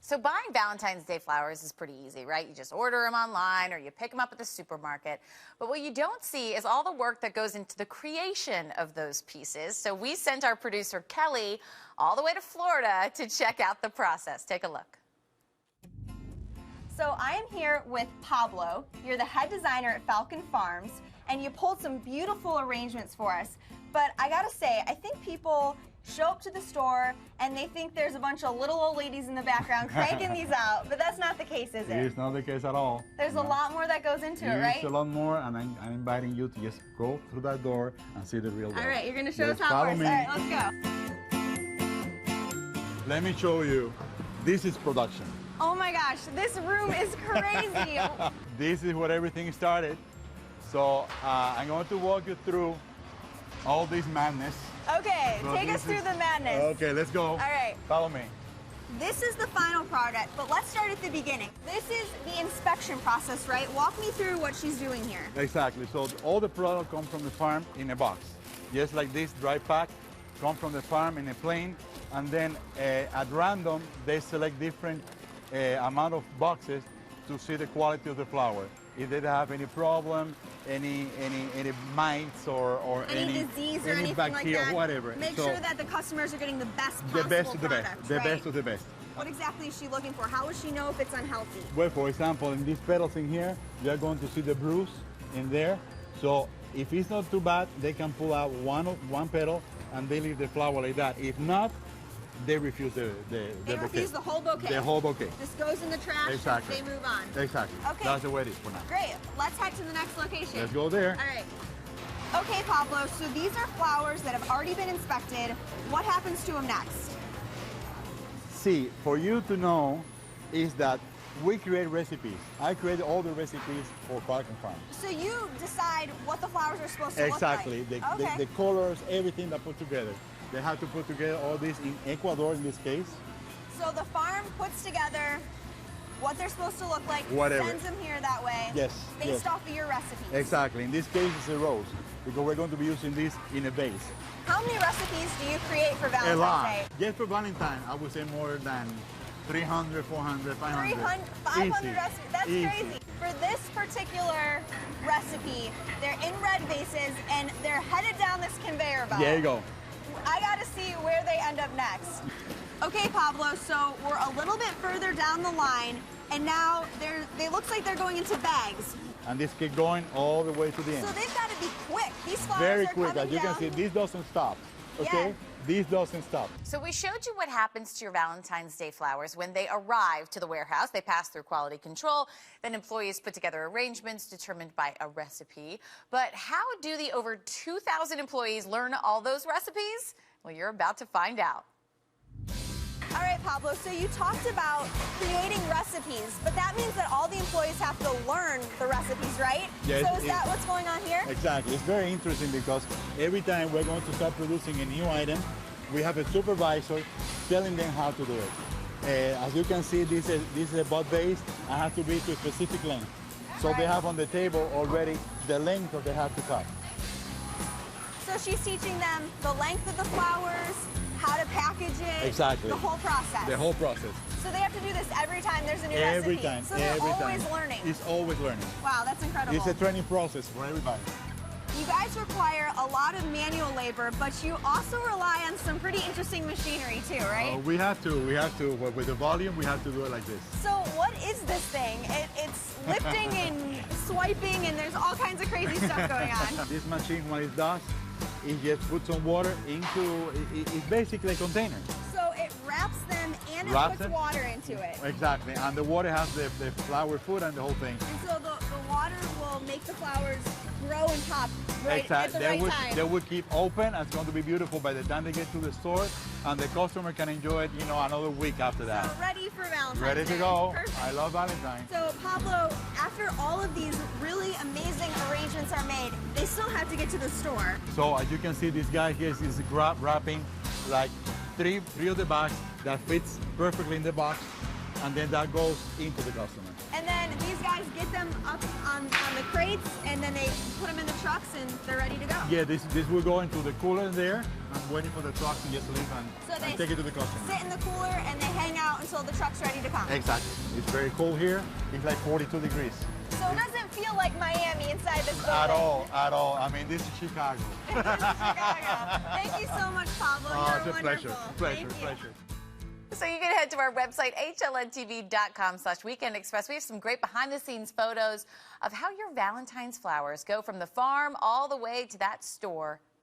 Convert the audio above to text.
So buying Valentine's Day flowers is pretty easy, right? You just order them online or you pick them up at the supermarket. But what you don't see is all the work that goes into the creation of those pieces. So we sent our producer, Kelly, all the way to Florida to check out the process. Take a look. So I am here with Pablo. You're the head designer at Falcon Farms, and you pulled some beautiful arrangements for us. But I gotta say, I think people show up to the store and they think there's a bunch of little old ladies in the background cranking these out, but that's not the case, is it? It's not the case at all. There's a lot more that goes into it, right? There's a lot more, and I'm inviting you to just go through that door and see the real world. All right, you're gonna show us how it works. All right, let's go. Let me show you. This is production. Oh my gosh, this room is crazy. This is where everything started. So I'm going to walk you through all this madness. Okay, so take us through the madness. Okay, let's go. All right. Follow me. This is the final product, but let's start at the beginning. This is the inspection process, right? Walk me through what she's doing here. Exactly. So all the product come from the farm in a box. Just like this dry pack, come from the farm in a plane, and then at random, they select different amount of boxes to see the quality of the flower. If they have any problem, any mites or any disease or any anything bacteria, like that, whatever. Make sure that the customers are getting the best possible the best of the product, best, the right? best of the best. What exactly is she looking for? How would she know if it's unhealthy? Well, for example, in these petals in here, you're going to see the bruise in there. So if it's not too bad, they can pull out one petal and they leave the flower like that. If not, they refuse the They refuse the whole bouquet. The whole bouquet. This goes in the trash. Exactly. They move on. Exactly. Okay. That's the way it is for now. Great. Let's head to the next location. Let's go there. All right. Okay, Pablo, so these are flowers that have already been inspected. What happens to them next? See, for you to know is that we create recipes. I create all the recipes for Falcon Farm. So you decide what the flowers are supposed to look like? Exactly. The colors, everything that put together. They have to put together all this in Ecuador in this case. So the farm puts together what they're supposed to look like, whatever, sends them here that way, yes, based off of your recipes. Exactly. In this case, it's a rose, because we're going to be using this in a vase. How many recipes do you create for Valentine's a lot. Day? Just for Valentine, I would say more than 300, 400, 500. 500 recipes. That's Easy. crazy. For this particular recipe, they're in red vases and they're headed down this conveyor belt. There you go. I gotta see where they end up next. Okay, Pablo, so we're a little bit further down the line, and now they look like they're going into bags. And this keep going all the way to the end. So they've got to be quick. These flowers very are quick. coming As you down. can see, this doesn't stop. Okay? Yeah. This doesn't stop. So we showed you what happens to your Valentine's Day flowers when they arrive to the warehouse. They pass through quality control. Then employees put together arrangements determined by a recipe. But how do the over 2,000 employees learn all those recipes? Well, you're about to find out. All right, Pablo, so you talked about creating recipes, but that means that all the employees have to learn the recipes, right? Yes, so is that what's going on here? Exactly. It's very interesting because every time we're going to start producing a new item, we have a supervisor telling them how to do it. As you can see, this is a bud base. I have to be to a specific length. So they have on the table already the length that they have to cut. So she's teaching them the length of the flowers, how to package it, exactly, the whole process. The whole process. So they have to do this every time there's a new every recipe. Time, so they're every always time. learning. It's always learning. Wow, that's incredible. It's a training process for everybody. You guys require a lot of manual labor, but you also rely on some pretty interesting machinery too, right? We have to. With the volume, we have to do it like this. So what is this thing? It's lifting and swiping, and there's all kinds of crazy stuff going on. This machine, what it does, it just puts some water into, it's basically a container. So it wraps them and it puts water into it. Exactly, and the water has the flower food and the whole thing. And so the water will make the flowers grow and pop right at the right time. They will keep open, and it's going to be beautiful by the time they get to the store, and the customer can enjoy it, you know, another week after that. So ready for Valentine's Day. Ready to go. Perfect. I love Valentine's. So Pablo, after all of these really amazing arrangements are made, they still have to get to the store. So as you can see, this guy here is wrapping like three of the bags that fits perfectly in the box, and then that goes into the customer. And then these guys get them up on the crates, and then they put them in the trucks, and they're ready to go. Yeah, this will go into the cooler there. I'm waiting for the trucks to just leave and take it to the customer. Sit in the cooler, and they hang out until until the truck's ready to come. Exactly. It's very cold here. It's like 42 degrees. So it doesn't feel like Miami inside this building. At all, at all. I mean, this is Chicago. This is Chicago. Thank you so much, Pablo. You're it's a wonderful. pleasure, Thank you. pleasure. So you can head to our website, hlntv.com/Weekend Express. We have some great behind-the-scenes photos of how your Valentine's flowers go from the farm all the way to that store